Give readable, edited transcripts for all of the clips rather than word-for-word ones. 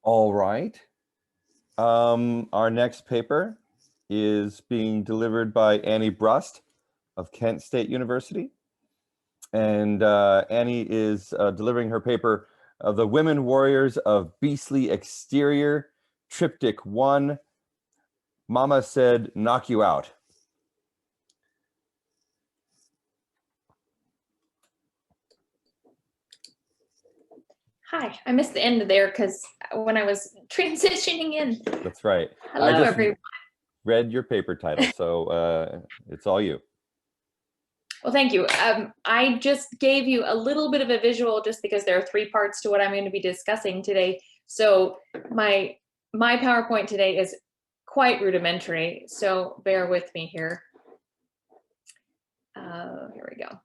All right. Our next paper is being delivered by Annie Brust of Kent State University. And Annie is delivering her paper, The Women Warriors of Beastly Exterior, Triptych 1, Mama Said Knock You Out. Hi, I missed the end there because when I was transitioning in. That's right. Hello, I just everyone. read your paper title, so it's all you. Well, thank you. I just gave you a little bit of a visual just because there are 3 parts to what I'm going to be discussing today. So my PowerPoint today is quite rudimentary, so bear with me here. Here we go.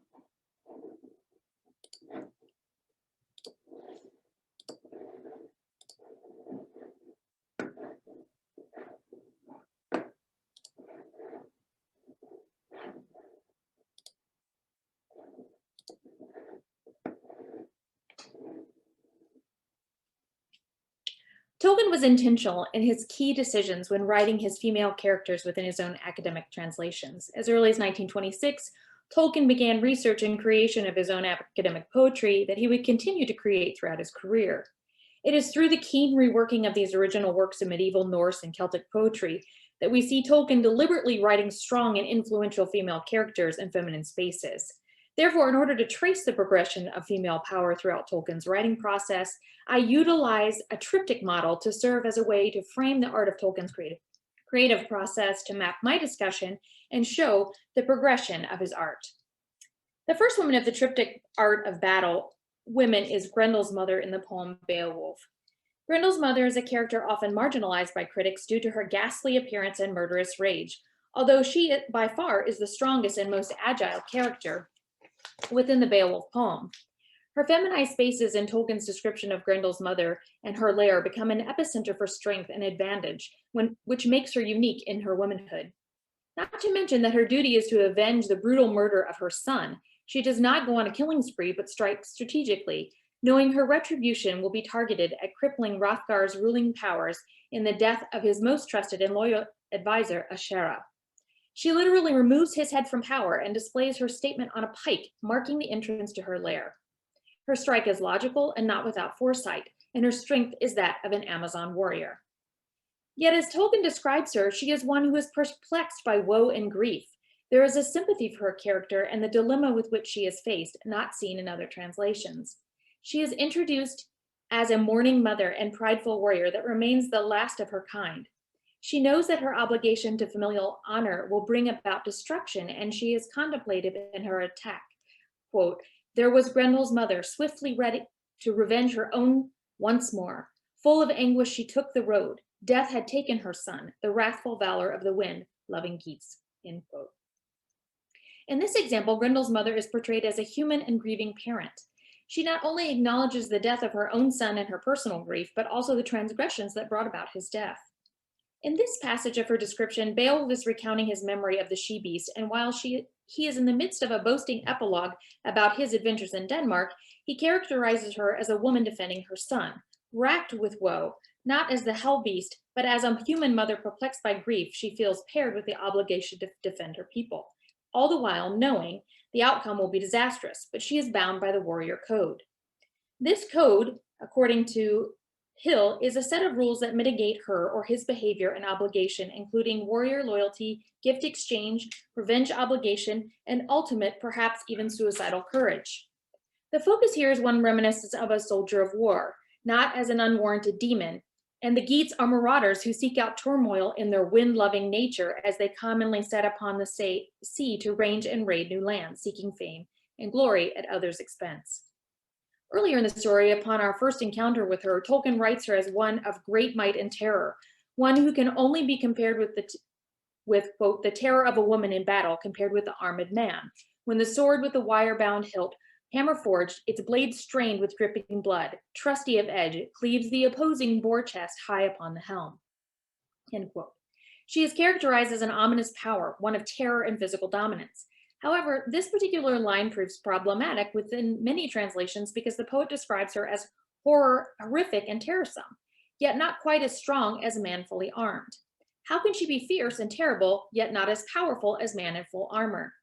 Tolkien was intentional in his key decisions when writing his female characters within his own academic translations. As early as 1926, Tolkien began research and creation of his own academic poetry that he would continue to create throughout his career. It is through the keen reworking of these original works of medieval Norse and Celtic poetry that we see Tolkien deliberately writing strong and influential female characters in feminine spaces. Therefore, in order to trace the progression of female power throughout Tolkien's writing process, I utilize a triptych model to serve as a way to frame the art of Tolkien's creative process to map my discussion and show the progression of his art. The first woman of the triptych art of battle women is Grendel's mother in the poem Beowulf. Grendel's mother is a character often marginalized by critics due to her ghastly appearance and murderous rage, although she by far is the strongest and most agile character within the Beowulf poem. Her feminized spaces in Tolkien's description of Grendel's mother and her lair become an epicenter for strength and advantage, which makes her unique in her womanhood. Not to mention that her duty is to avenge the brutal murder of her son. She does not go on a killing spree, but strikes strategically, knowing her retribution will be targeted at crippling Hrothgar's ruling powers in the death of his most trusted and loyal advisor, Ashera. She literally removes his head from power and displays her statement on a pike, marking the entrance to her lair. Her strike is logical and not without foresight, and her strength is that of an Amazon warrior. Yet as Tolkien describes her, she is one who is perplexed by woe and grief. There is a sympathy for her character and the dilemma with which she is faced, not seen in other translations. She is introduced as a mourning mother and prideful warrior that remains the last of her kind. She knows that her obligation to familial honor will bring about destruction, and she is contemplative in her attack. Quote, "There was Grendel's mother, swiftly ready to revenge her own once more. Full of anguish she took the road. Death had taken her son, the wrathful valor of the wind, loving geese." End quote. In this example, Grendel's mother is portrayed as a human and grieving parent. She not only acknowledges the death of her own son and her personal grief, but also the transgressions that brought about his death. In this passage of her description, Beowulf is recounting his memory of the she-beast, and while he is in the midst of a boasting epilogue about his adventures in Denmark, he characterizes her as a woman defending her son, racked with woe, not as the hell beast, but as a human mother perplexed by grief she feels paired with the obligation to defend her people, all the while knowing the outcome will be disastrous, but she is bound by the warrior code. This code, according to Hill, is a set of rules that mitigate her or his behavior and obligation, including warrior loyalty, gift exchange, revenge obligation, and ultimate, perhaps even suicidal courage. The focus here is one reminiscent of a soldier of war, not as an unwarranted demon, and the Geats are marauders who seek out turmoil in their wind-loving nature as they commonly set upon the sea to range and raid new lands, seeking fame and glory at others' expense. Earlier in the story, upon our first encounter with her, Tolkien writes her as one of great might and terror, one who can only be compared with quote, "the terror of a woman in battle compared with the armed man, when the sword with the wire-bound hilt, hammer-forged, its blade strained with dripping blood, trusty of edge, cleaves the opposing boar chest high upon the helm." End quote. She is characterized as an ominous power, one of terror and physical dominance. However, this particular line proves problematic within many translations because the poet describes her as horrific and terrorsome. yet not quite as strong as a man fully armed? How can she be fierce and terrible, yet not as powerful as man in full armor?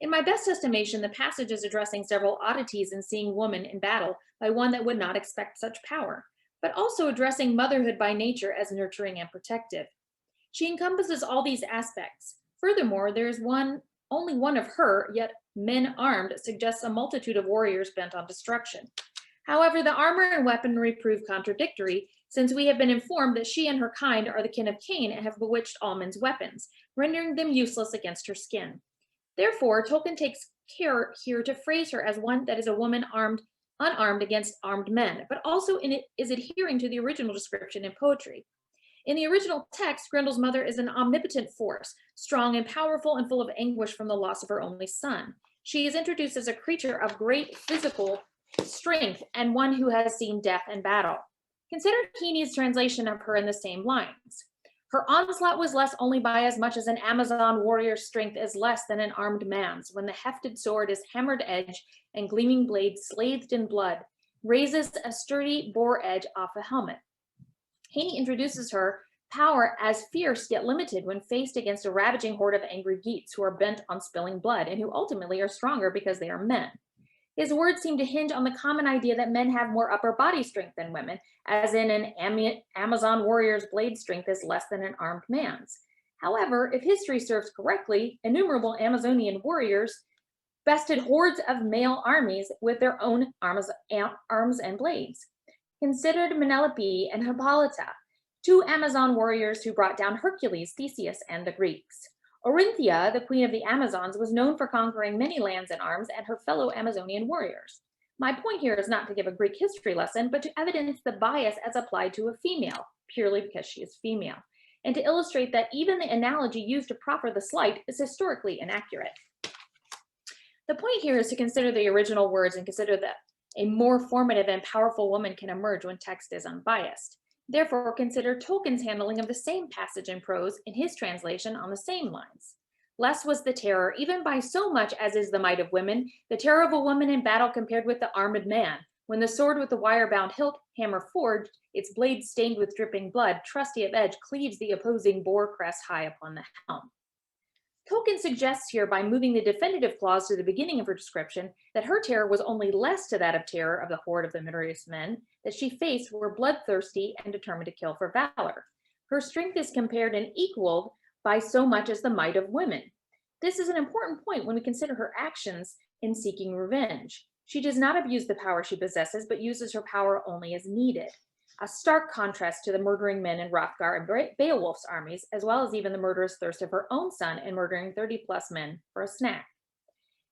In my best estimation, the passage is addressing several oddities in seeing woman in battle by one that would not expect such power, but also addressing motherhood by nature as nurturing and protective. She encompasses all these aspects. Furthermore, there is only one of her, yet men armed, suggests a multitude of warriors bent on destruction. However, the armor and weaponry prove contradictory, since we have been informed that she and her kind are the kin of Cain and have bewitched all men's weapons, rendering them useless against her skin. Therefore, Tolkien takes care here to phrase her as one that is a woman unarmed against armed men, but also is adhering to the original description in poetry. In the original text, Grendel's mother is an omnipotent force, strong and powerful and full of anguish from the loss of her only son. She is introduced as a creature of great physical strength and one who has seen death and battle. Consider Heaney's translation of her in the same lines. Her onslaught was less only by as much as an Amazon warrior's strength is less than an armed man's, when the hefted sword is hammered edge and gleaming blade swathed in blood, raises a sturdy boar edge off a helmet. Heaney introduces her power as fierce yet limited when faced against a ravaging horde of angry Geats who are bent on spilling blood and who ultimately are stronger because they are men. His words seem to hinge on the common idea that men have more upper body strength than women, as in an Amazon warrior's blade strength is less than an armed man's. However, if history serves correctly, innumerable Amazonian warriors bested hordes of male armies with their own arms and blades. Considered Menelope and Hippolyta, two Amazon warriors who brought down Hercules, Theseus, and the Greeks. Orinthia, the queen of the Amazons, was known for conquering many lands and arms and her fellow Amazonian warriors. My point here is not to give a Greek history lesson, but to evidence the bias as applied to a female, purely because she is female, and to illustrate that even the analogy used to proffer the slight is historically inaccurate. The point here is to consider the original words and consider that a more formative and powerful woman can emerge when text is unbiased. Therefore, consider Tolkien's handling of the same passage in prose in his translation on the same lines. Less was the terror, even by so much as is the might of women, the terror of a woman in battle compared with the armed man, when the sword with the wire-bound hilt, hammer forged, its blade stained with dripping blood, trusty of edge, cleaves the opposing boar crest high upon the helm. Tolkien suggests here, by moving the definitive clause to the beginning of her description, that her terror was only less to that of terror of the horde of the murderous men that she faced were bloodthirsty and determined to kill for valor. Her strength is compared and equaled by so much as the might of women. This is an important point when we consider her actions in seeking revenge. She does not abuse the power she possesses, but uses her power only as needed. A stark contrast to the murdering men in Hrothgar and Beowulf's armies, as well as even the murderous thirst of her own son in murdering 30+ men for a snack.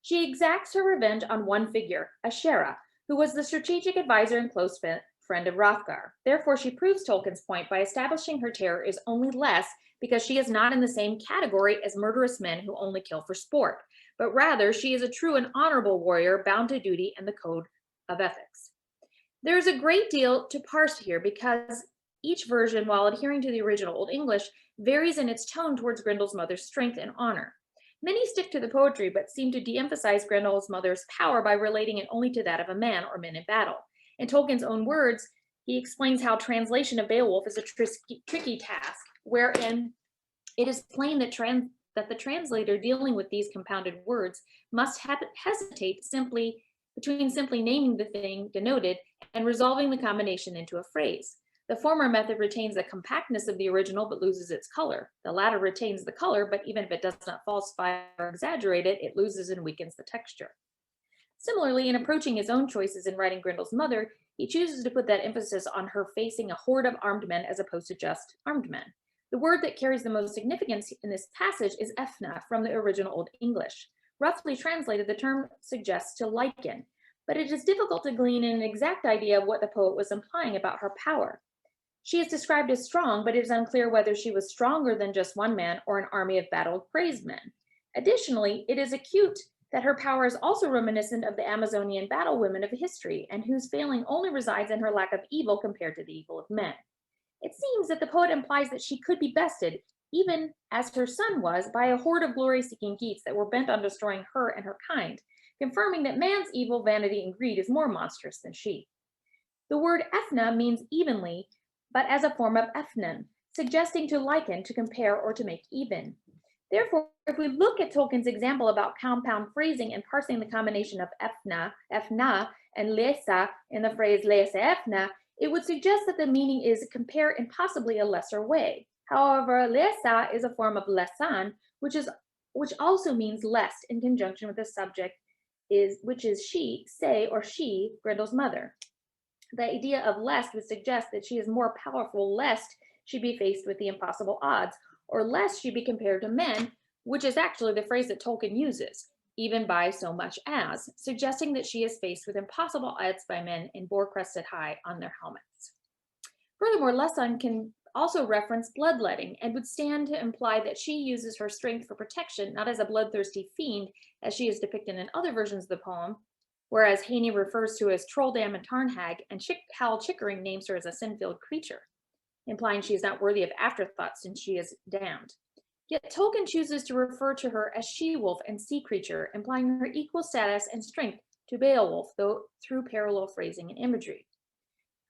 She exacts her revenge on one figure, Ashera, who was the strategic advisor and close friend of Hrothgar. Therefore, she proves Tolkien's point by establishing her terror is only less because she is not in the same category as murderous men who only kill for sport, but rather she is a true and honorable warrior bound to duty and the code of ethics. There is a great deal to parse here because each version, while adhering to the original Old English, varies in its tone towards Grendel's mother's strength and honor. Many stick to the poetry, but seem to de-emphasize Grendel's mother's power by relating it only to that of a man or men in battle. In Tolkien's own words, he explains how translation of Beowulf is a tricky task, wherein it is plain that the translator dealing with these compounded words must hesitate between simply naming the thing denoted and resolving the combination into a phrase. The former method retains the compactness of the original but loses its color. The latter retains the color, but even if it does not falsify or exaggerate it, it loses and weakens the texture. Similarly, in approaching his own choices in writing Grendel's mother, he chooses to put that emphasis on her facing a horde of armed men as opposed to just armed men. The word that carries the most significance in this passage is Efna from the original Old English. Roughly translated, the term suggests to liken, but it is difficult to glean an exact idea of what the poet was implying about her power. She is described as strong, but it is unclear whether she was stronger than just one man or an army of battle-crazed men. Additionally, it is acute that her power is also reminiscent of the Amazonian battle women of history, and whose failing only resides in her lack of evil compared to the evil of men. It seems that the poet implies that she could be bested, even as her son was, by a horde of glory-seeking Geats that were bent on destroying her and her kind, confirming that man's evil, vanity, and greed is more monstrous than she. The word Efna means evenly, but as a form of ethnon, suggesting to liken, to compare, or to make even. Therefore, if we look at Tolkien's example about compound phrasing and parsing the combination of ethna, and lesa in the phrase lesa ethna, it would suggest that the meaning is compare in possibly a lesser way. However, lesa is a form of lesan, which also means lest in conjunction with the subject which is she, say, or she, Grendel's mother. The idea of lest would suggest that she is more powerful lest she be faced with the impossible odds, or lest she be compared to men, which is actually the phrase that Tolkien uses, even by so much as, suggesting that she is faced with impossible odds by men in boar-crested high on their helmets. Furthermore, Lesan can also reference bloodletting and would stand to imply that she uses her strength for protection, not as a bloodthirsty fiend, as she is depicted in other versions of the poem, whereas Haney refers to as Trolldam and Tarnhag, and Hal Chickering names her as a sin-filled creature, implying she is not worthy of afterthought since she is damned. Yet Tolkien chooses to refer to her as she-wolf and sea creature, implying her equal status and strength to Beowulf, though through parallel phrasing and imagery.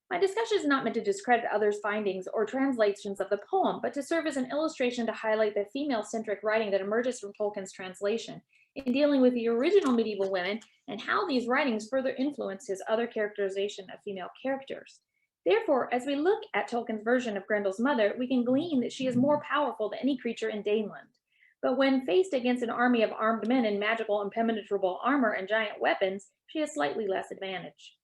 My discussion is not meant to discredit others' findings or translations of the poem, but to serve as an illustration to highlight the female-centric writing that emerges from Tolkien's translation in dealing with the original medieval women and how these writings further influence his other characterization of female characters. Therefore, as we look at Tolkien's version of Grendel's mother, we can glean that she is more powerful than any creature in Daneland. But when faced against an army of armed men in magical impenetrable armor and giant weapons, she has slightly less advantage.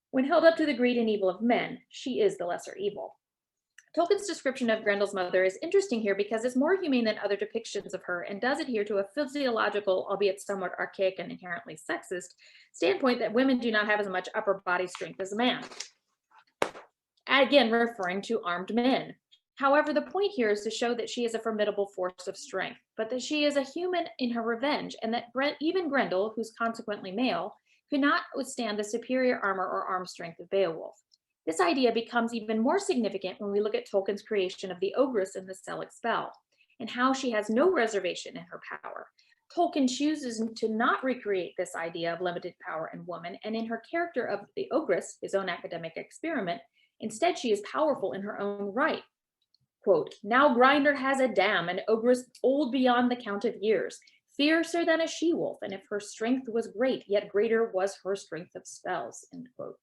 When held up to the greed and evil of men, she is the lesser evil. Tolkien's description of Grendel's mother is interesting here because it's more humane than other depictions of her and does adhere to a physiological, albeit somewhat archaic and inherently sexist, standpoint that women do not have as much upper body strength as a man. Again, referring to armed men. However, the point here is to show that she is a formidable force of strength, but that she is a human in her revenge, and that even Grendel, who's consequently male, could not withstand the superior armor or arm strength of Beowulf. This idea becomes even more significant when we look at Tolkien's creation of the Ogress in the Selic spell, and how she has no reservation in her power. Tolkien chooses to not recreate this idea of limited power in woman, and in her character of the Ogress, his own academic experiment, instead she is powerful in her own right. Quote, now Grinder has a dam, an Ogress old beyond the count of years, fiercer than a she-wolf, and if her strength was great, yet greater was her strength of spells, end quote.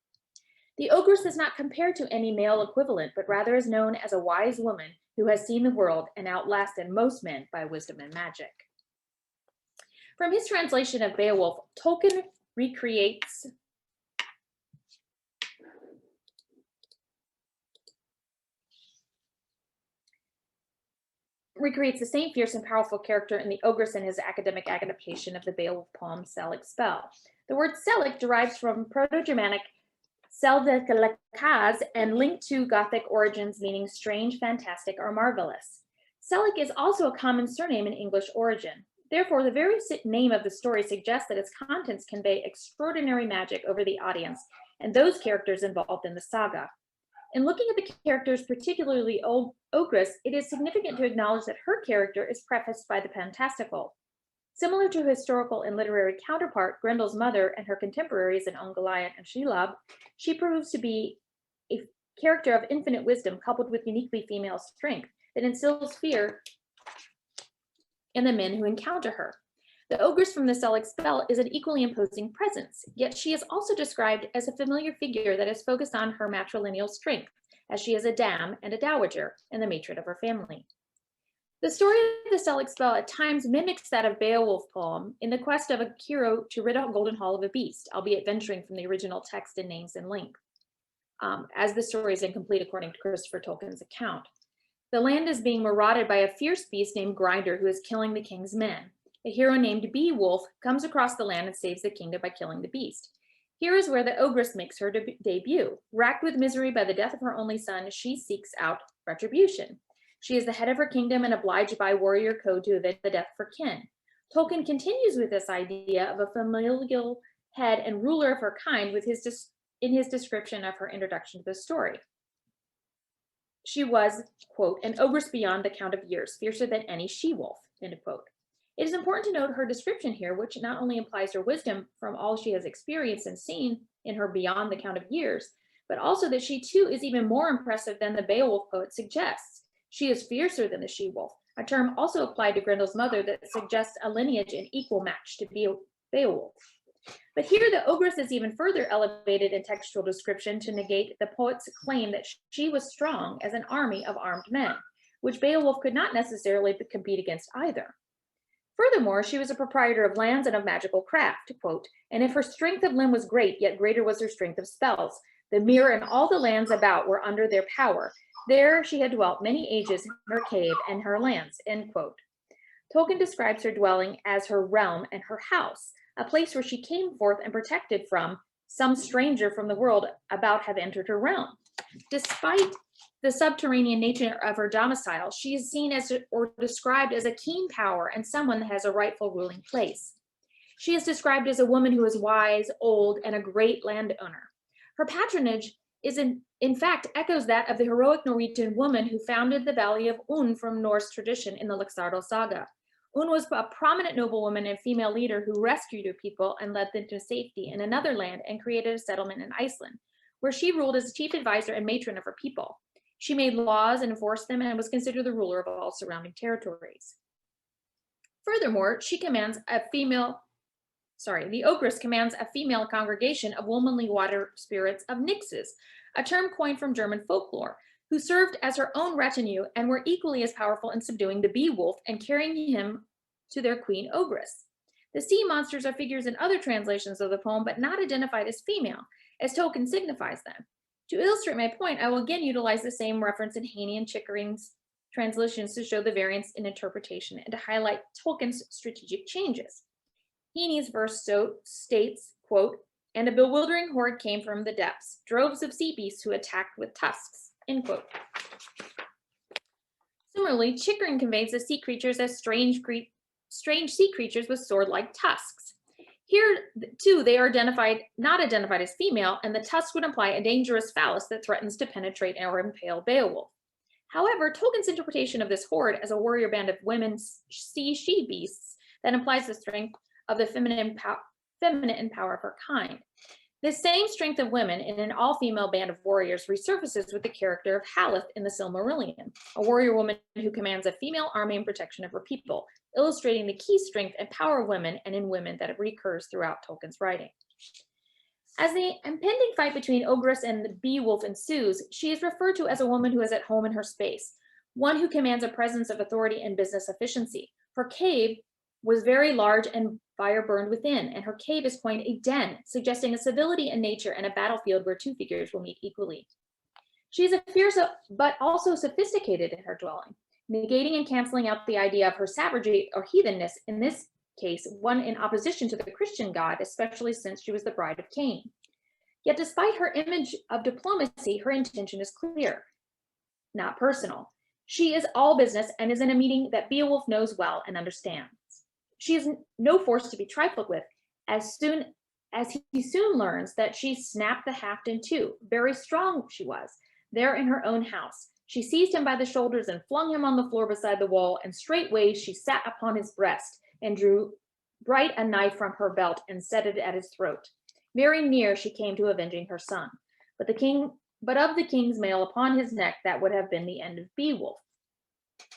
The Ogress is not compared to any male equivalent, but rather is known as a wise woman who has seen the world and outlasted most men by wisdom and magic. From his translation of Beowulf, Tolkien recreates the same fierce and powerful character in the Ogress in his academic adaptation of the Beowulf poem Selic Spell. The word Selic derives from Proto-Germanic Selvikalikas and linked to Gothic origins meaning strange, fantastic, or marvelous. Selic is also a common surname in English origin. Therefore, the very name of the story suggests that its contents convey extraordinary magic over the audience and those characters involved in the saga. In looking at the characters, particularly Ogress, it is significant to acknowledge that her character is prefaced by the fantastical. Similar to historical and literary counterpart, Grendel's mother and her contemporaries in Ungoliant and Shelob, she proves to be a character of infinite wisdom coupled with uniquely female strength that instills fear in the men who encounter her. The Ogress from the Selic spell is an equally imposing presence, yet she is also described as a familiar figure that is focused on her matrilineal strength, as she is a dam and a dowager and the matron of her family. The story of the Selic spell at times mimics that of Beowulf poem in the quest of a hero to rid a golden hall of a beast, albeit venturing from the original text in names and length, as the story is incomplete according to Christopher Tolkien's account. The land is being marauded by a fierce beast named Grinder who is killing the king's men. A hero named Beowulf comes across the land and saves the kingdom by killing the beast. Here is where the Ogress makes her debut. Racked with misery by the death of her only son, she seeks out retribution. She is the head of her kingdom and obliged by warrior code to avenge the death of her kin. Tolkien continues with this idea of a familial head and ruler of her kind in his description of her introduction to the story. She was, quote, an ogress beyond the count of years, fiercer than any she-wolf, end quote. It is important to note her description here, which not only implies her wisdom from all she has experienced and seen in her beyond the count of years, but also that she too is even more impressive than the Beowulf poet suggests. She is fiercer than the she-wolf, a term also applied to Grendel's mother that suggests a lineage in equal match to Beowulf. But here the ogress is even further elevated in textual description to negate the poet's claim that she was strong as an army of armed men, which Beowulf could not necessarily compete against either. Furthermore, she was a proprietor of lands and of magical craft, quote, and if her strength of limb was great, yet greater was her strength of spells. The mirror and all the lands about were under their power. There she had dwelt many ages in her cave and her lands, end quote. Tolkien describes her dwelling as her realm and her house, a place where she came forth and protected from some stranger from the world about have entered her realm. Despite the subterranean nature of her domicile, she is seen as or described as a keen power and someone that has a rightful ruling place. She is described as a woman who is wise, old, and a great landowner. Her patronage is in fact echoes that of the heroic Norwegian woman who founded the Valley of Un from Norse tradition in the Laxdal saga. Un was a prominent noblewoman and female leader who rescued her people and led them to safety in another land and created a settlement in Iceland, where she ruled as chief advisor and matron of her people. She made laws and enforced them and was considered the ruler of all surrounding territories. Furthermore, the ogress commands a female congregation of womanly water spirits of nixes, a term coined from German folklore, who served as her own retinue and were equally as powerful in subduing the Beowulf and carrying him to their queen ogress. The sea monsters are figures in other translations of the poem, but not identified as female, as Tolkien signifies them. To illustrate my point, I will again utilize the same reference in Haney and Chickering's translations to show the variance in interpretation and to highlight Tolkien's strategic changes. Haney's verse states, quote, and a bewildering horde came from the depths, droves of sea beasts who attacked with tusks, end quote. Similarly, Chickering conveys the sea creatures as strange sea creatures with sword-like tusks. Here, too, they are not identified as female, and the tusk would imply a dangerous phallus that threatens to penetrate or impale Beowulf. However, Tolkien's interpretation of this horde as a warrior band of women sea she-beasts that implies the strength of the feminine and power of her kind. This same strength of women in an all-female band of warriors resurfaces with the character of Haleth in the Silmarillion, a warrior woman who commands a female army in protection of her people, illustrating the key strength and power of women and in women that recurs throughout Tolkien's writing. As the impending fight between Ogress and the Beowulf ensues, she is referred to as a woman who is at home in her space, one who commands a presence of authority and business efficiency. Her cave was very large and fire burned within, and her cave is coined a den, suggesting a civility in nature and a battlefield where two figures will meet equally. She is a fierce but also sophisticated in her dwelling, negating and canceling out the idea of her savagery or heathenness, in this case, one in opposition to the Christian God, especially since she was the bride of Cain. Yet despite her image of diplomacy, her intention is clear, not personal. She is all business and is in a meeting that Beowulf knows well and understands. She is no force to be trifled with, as he soon learns that she snapped the haft in two. Very strong she was, there in her own house. She seized him by the shoulders and flung him on the floor beside the wall, and straightway she sat upon his breast and drew bright a knife from her belt and set it at his throat. Very near she came to avenging her son. But of the king's mail upon his neck, that would have been the end of Beowulf.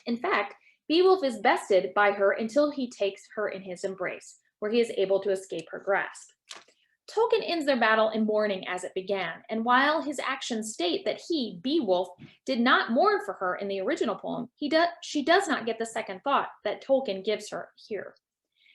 In fact, Beowulf is bested by her until he takes her in his embrace, where he is able to escape her grasp. Tolkien ends their battle in mourning as it began, and while his actions state that he, Beowulf, did not mourn for her in the original poem, she does not get the second thought that Tolkien gives her here.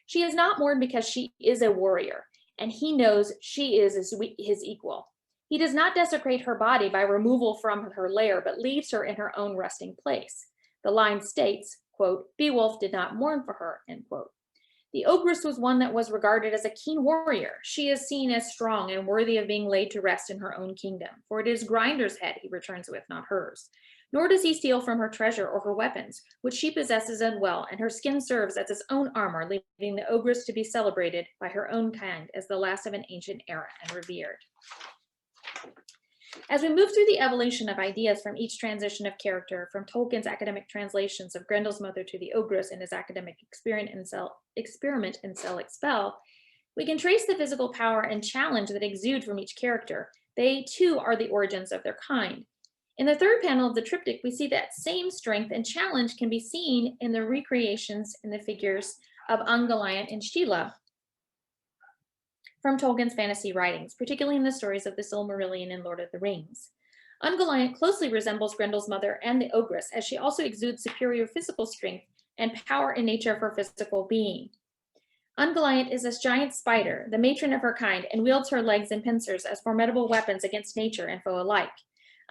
She is not mourned because she is a warrior, and he knows she is his equal. He does not desecrate her body by removal from her lair, but leaves her in her own resting place. The line states, quote, Beowulf did not mourn for her, end quote. The ogress was one that was regarded as a keen warrior. She is seen as strong and worthy of being laid to rest in her own kingdom, for it is Grinder's head he returns with, not hers. Nor does he steal from her treasure or her weapons, which she possesses as well, and her skin serves as its own armor, leaving the ogress to be celebrated by her own kind as the last of an ancient era and revered. As we move through the evolution of ideas from each transition of character, from Tolkien's academic translations of Grendel's mother to the ogress and his academic experiment in Sell Expel, we can trace the physical power and challenge that exude from each character, They too are the origins of their kind. In the third panel of the triptych, we see that same strength and challenge can be seen in the recreations in the figures of Ungoliant and Sheila from Tolkien's fantasy writings, particularly in the stories of the Silmarillion and Lord of the Rings. Ungoliant closely resembles Grendel's mother and the Ogress, as she also exudes superior physical strength and power in nature of her physical being. Ungoliant is a giant spider, the matron of her kind, and wields her legs and pincers as formidable weapons against nature and foe alike.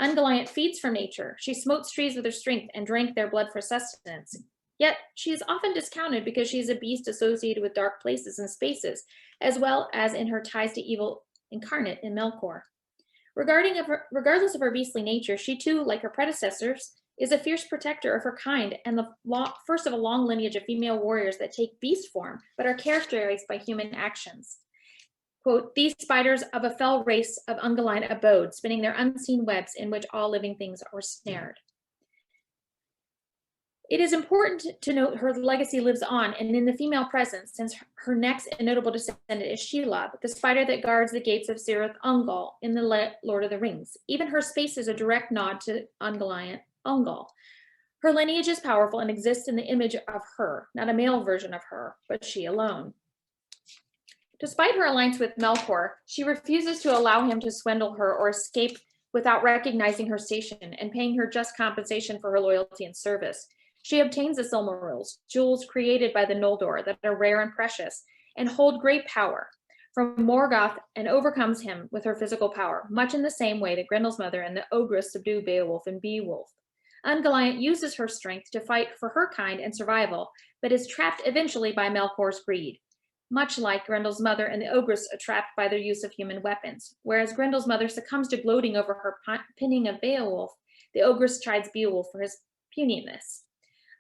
Ungoliant feeds from nature. She smote trees with her strength and drank their blood for sustenance. Yet she is often discounted because she is a beast associated with dark places and spaces, as well as in her ties to evil incarnate in Melkor. Regardless of her beastly nature, she too, like her predecessors, is a fierce protector of her kind and the first of a long lineage of female warriors that take beast form, but are characterized by human actions. Quote, these spiders of a fell race of Ungoliant abode, spinning their unseen webs in which all living things are snared. It is important to note her legacy lives on and in the female presence, since her next and notable descendant is Shelob, the spider that guards the gates of Cirith Ungol in the Lord of the Rings. Even her space is a direct nod to Ungoliant Ungol. Her lineage is powerful and exists in the image of her, not a male version of her, but she alone. Despite her alliance with Melkor, she refuses to allow him to swindle her or escape without recognizing her station and paying her just compensation for her loyalty and service. She obtains the Silmarils, jewels created by the Noldor that are rare and precious, and hold great power from Morgoth, and overcomes him with her physical power, much in the same way that Grendel's mother and the Ogress subdue Beowulf and Beowulf. Ungoliant uses her strength to fight for her kind and survival, but is trapped eventually by Melkor's greed. Much like Grendel's mother and the Ogress are trapped by their use of human weapons. Whereas Grendel's mother succumbs to gloating over her pinning of Beowulf, the Ogress chides Beowulf for his puniness.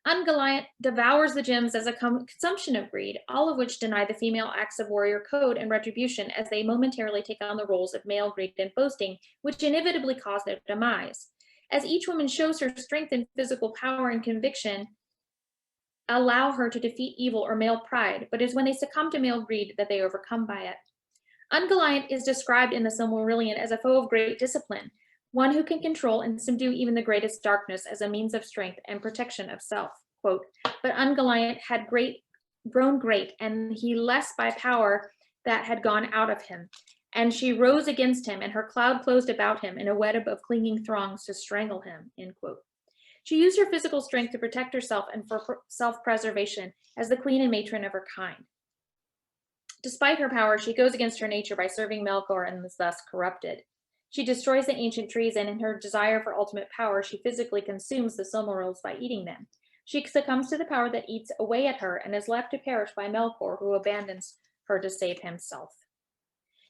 Ungoliant devours the gems as a consumption of greed, all of which deny the female acts of warrior code and retribution as they momentarily take on the roles of male greed and boasting, which inevitably cause their demise. As each woman shows her strength and physical power and conviction, allow her to defeat evil or male pride, but it is when they succumb to male greed that they are overcome by it. Ungoliant is described in the Silmarillion as a foe of great discipline, one who can control and subdue even the greatest darkness as a means of strength and protection of self. Quote, but Ungoliant had grown great, and he less by power that had gone out of him. And she rose against him, and her cloud closed about him in a web of clinging throngs to strangle him, end quote. She used her physical strength to protect herself and for self-preservation as the queen and matron of her kind. Despite her power, she goes against her nature by serving Melkor and is thus corrupted. She destroys the ancient trees, and in her desire for ultimate power, she physically consumes the Silmarils by eating them. She succumbs to the power that eats away at her and is left to perish by Melkor, who abandons her to save himself.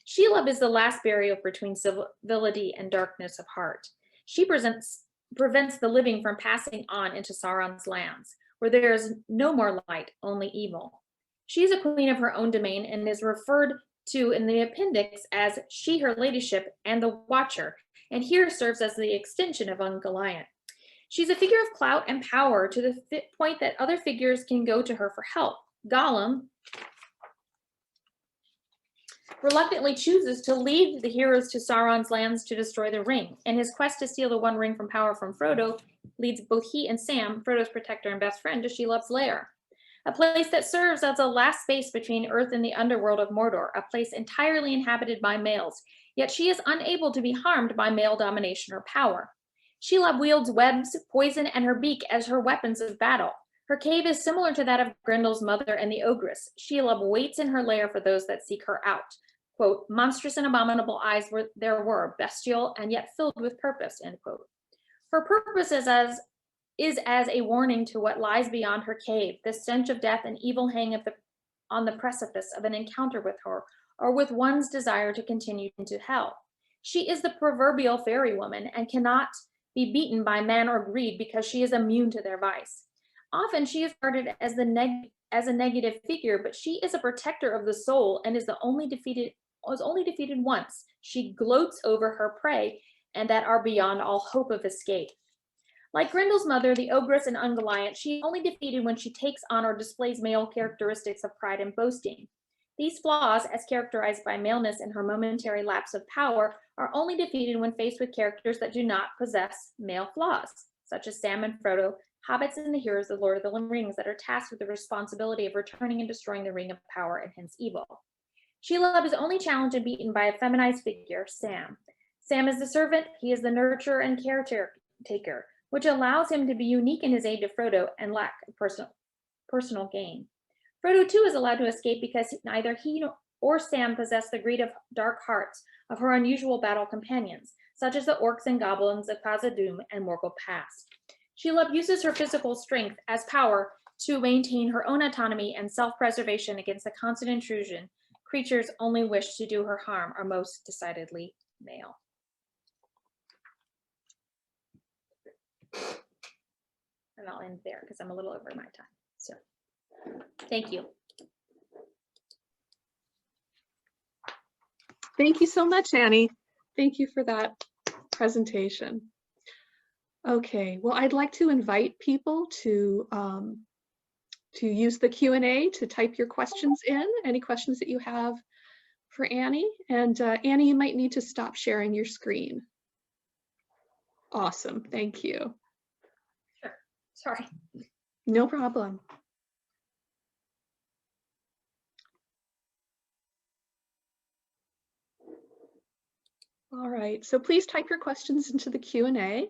Shelob is the last barrier between civility and darkness of heart. She prevents the living from passing on into Sauron's lands, where there is no more light, only evil. She is a queen of her own domain and is referred to in the appendix as she, her ladyship, and the Watcher, and here serves as the extension of Ungoliant. She's a figure of clout and power to the point that other figures can go to her for help. Gollum reluctantly chooses to lead the heroes to Sauron's lands to destroy the ring, and his quest to steal the One Ring from power from Frodo leads both he and Sam, Frodo's protector and best friend, to Shelob's lair, a place that serves as a last space between Earth and the underworld of Mordor, a place entirely inhabited by males, yet she is unable to be harmed by male domination or power. Shelob wields webs, poison, and her beak as her weapons of battle. Her cave is similar to that of Grendel's mother and the Ogress. Shelob waits in her lair for those that seek her out. Quote, monstrous and abominable eyes there were, bestial and yet filled with purpose, end quote. Her purpose is as a warning to what lies beyond her cave. The stench of death and evil hang on the precipice of an encounter with her, or with one's desire to continue into hell. She is the proverbial fairy woman and cannot be beaten by man or greed because she is immune to their vice. Often she is regarded as a negative figure, but she is a protector of the soul and was only defeated once. She gloats over her prey and that are beyond all hope of escape. Like Grendel's mother, the Ogress and Ungoliant, she is only defeated when she takes on or displays male characteristics of pride and boasting. These flaws, as characterized by maleness and her momentary lapse of power, are only defeated when faced with characters that do not possess male flaws, such as Sam and Frodo, hobbits and the heroes of Lord of the Rings that are tasked with the responsibility of returning and destroying the Ring of Power and hence evil. Shelob is only challenged and beaten by a feminized figure, Sam. Sam is the servant, he is the nurturer and caretaker, which allows him to be unique in his aid to Frodo and lack personal gain. Frodo too is allowed to escape because neither he or Sam possess the greed of dark hearts of her unusual battle companions, such as the orcs and goblins of Khazad-dûm and Morgul Pass. Shelob uses her physical strength as power to maintain her own autonomy and self-preservation against the constant intrusion. Creatures only wish to do her harm are most decidedly male. And I'll end there because I'm a little over my time. So, thank you. Thank you so much, Annie. Thank you for that presentation. Okay, well, I'd like to invite people to use the Q&A to type your questions in, any questions that you have for Annie. And Annie, you might need to stop sharing your screen. Awesome, thank you. Sure, sorry. No problem. All right, so please type your questions into the Q&A.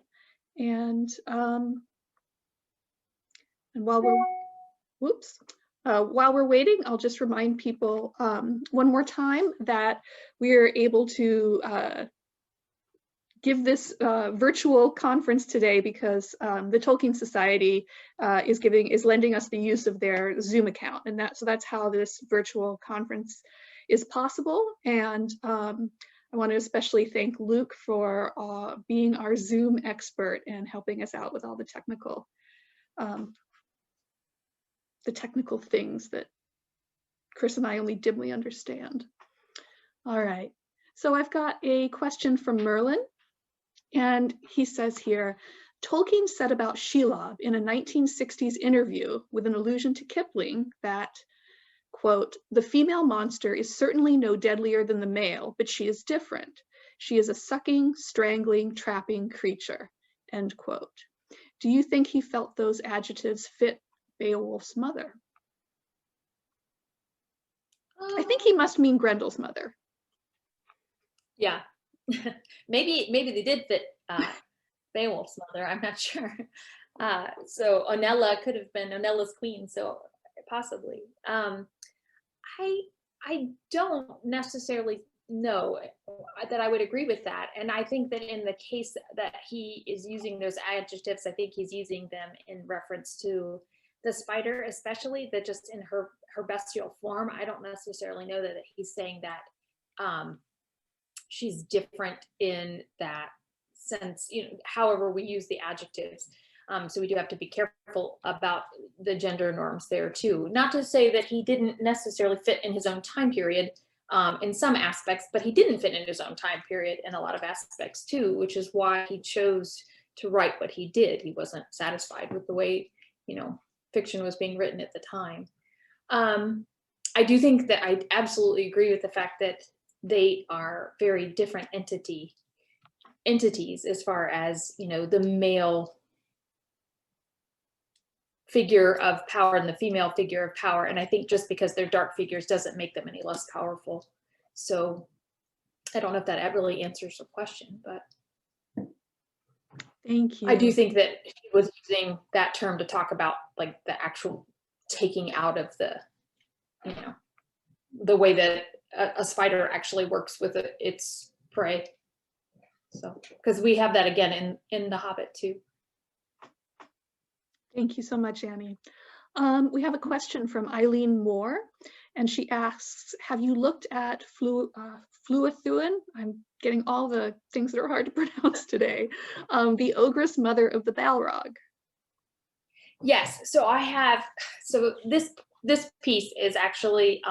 And while we're waiting, I'll just remind people one more time that we are able to give this virtual conference today because the Tolkien Society is lending us the use of their Zoom account, and so that's how this virtual conference is possible. And I want to especially thank Luke for being our Zoom expert and helping us out with all the technical things that Chris and I only dimly understand. All right, so I've got a question from Merlin, and he says here, Tolkien said about Shelob in a 1960s interview with an allusion to Kipling that, quote, the female monster is certainly no deadlier than the male, but she is different. She is a sucking, strangling, trapping creature, end quote. Do you think he felt those adjectives fit Beowulf's mother? I think he must mean Grendel's mother. Yeah, maybe they did fit Beowulf's mother, I'm not sure. So Onella could have been Onella's queen, so possibly. I don't necessarily know that I would agree with that. And I think that in the case that he is using those adjectives, I think he's using them in reference to the spider, especially that just in her bestial form. I don't necessarily know that he's saying that she's different in that sense, however we use the adjectives. So we do have to be careful about the gender norms there too. Not to say that he didn't necessarily fit in his own time period in some aspects, but he didn't fit in his own time period in a lot of aspects too, which is why he chose to write what he did. He wasn't satisfied with the way, fiction was being written at the time. I do think that I absolutely agree with the fact that they are very different entities as far as, the male figure of power and the female figure of power. And I think just because they're dark figures doesn't make them any less powerful. So I don't know if that really answers the question, but thank you. I do think that he was using that term to talk about like the actual taking out of the, the way that a spider actually works with its prey. So, because we have that again in The Hobbit too. Thank you so much, Annie. We have a question from Eileen Moore, and she asks, have you looked at Fluithuan? I'm getting all the things that are hard to pronounce today. The ogress mother of the Balrog. Yes, so I have, so this piece is actually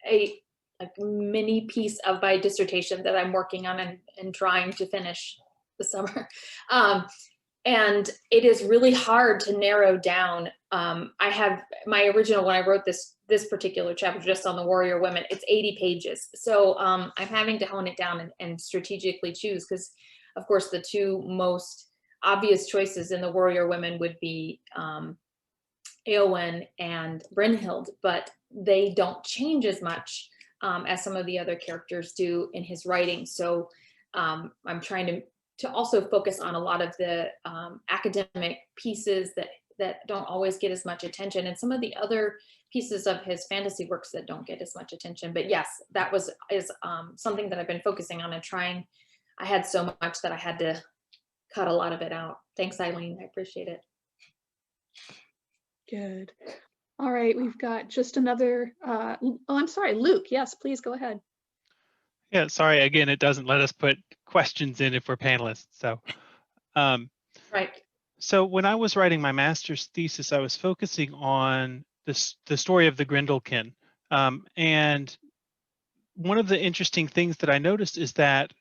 a mini piece of my dissertation that I'm working on and trying to finish this summer. And it is really hard to narrow down. I have my original, when I wrote this particular chapter just on the warrior women, it's 80 pages. So I'm having to hone it down and strategically choose, because of course the two most obvious choices in the warrior women would be Eowyn and Brynhild, but they don't change as much as some of the other characters do in his writing. So I'm trying to also focus on a lot of the academic pieces that don't always get as much attention, and some of the other pieces of his fantasy works that don't get as much attention. But yes, that is something that I've been focusing on and trying. I had so much that I had to cut a lot of it out. Thanks, Eileen. I appreciate it. Good. All right, we've got just another, oh, I'm sorry, Luke. Yes, please go ahead. Yeah, sorry, again, it doesn't let us put questions in if we're panelists. So, Right. So when I was writing my master's thesis, I was focusing on the story of the Grendelkin. And one of the interesting things that I noticed is that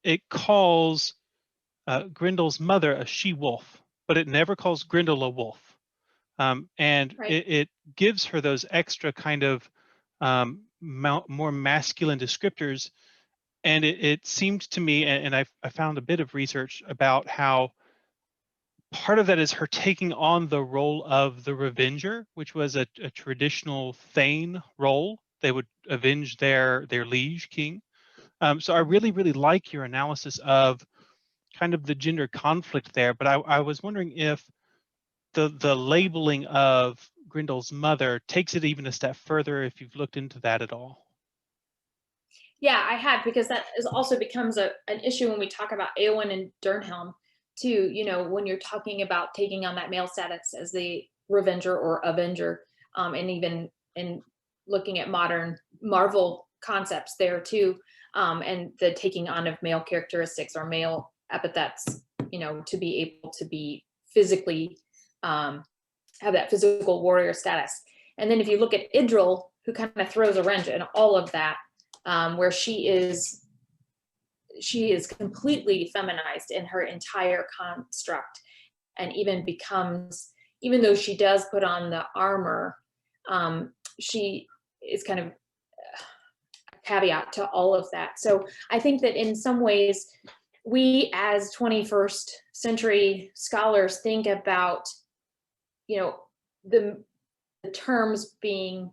it calls Grendel's mother a she-wolf, but it never calls Grendel a wolf. And Right. it gives her those extra kind of more masculine descriptors. And it seemed to me, and I found a bit of research about how part of that is her taking on the role of the Revenger, which was a traditional Thane role. They would avenge their liege king. So I really, really like your analysis of kind of the gender conflict there. But I was wondering if the labeling of Grendel's mother takes it even a step further, if you've looked into that at all. Yeah, I have, because that also becomes an issue when we talk about Eowyn and Durnhelm too. You know, when you're talking about taking on that male status as the Revenger or Avenger, and even in looking at modern Marvel concepts there too, and the taking on of male characteristics or male epithets, you know, to be able to be physically have that physical warrior status. And then if you look at Idril, who kind of throws a wrench in all of that, where she is completely feminized in her entire construct, and even becomes, even though she does put on the armor, she is kind of a caveat to all of that. So I think that in some ways, we as 21st century scholars think about, you know, the terms being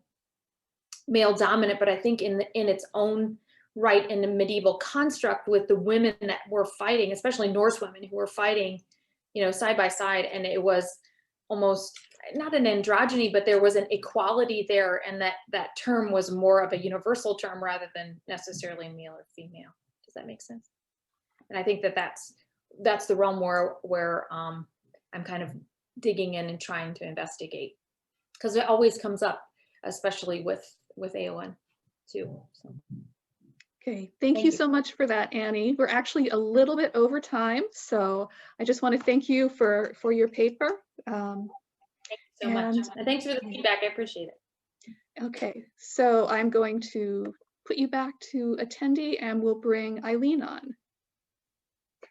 male dominant, but I think in its own right, in the medieval construct, with the women that were fighting, especially Norse women who were fighting, you know, side by side, and it was almost not an androgyny, but there was an equality there, and that term was more of a universal term rather than necessarily male or female. Does that make sense? And I think that that's the realm where I'm kind of digging in and trying to investigate, because it always comes up, especially with Eowyn too. So. Okay, thank you so much for that, Annie. We're actually a little bit over time, so I just want to thank you for your paper. Thank you so much. And thanks for the feedback. I appreciate it. Okay, so I'm going to put you back to attendee, and we'll bring Eileen on.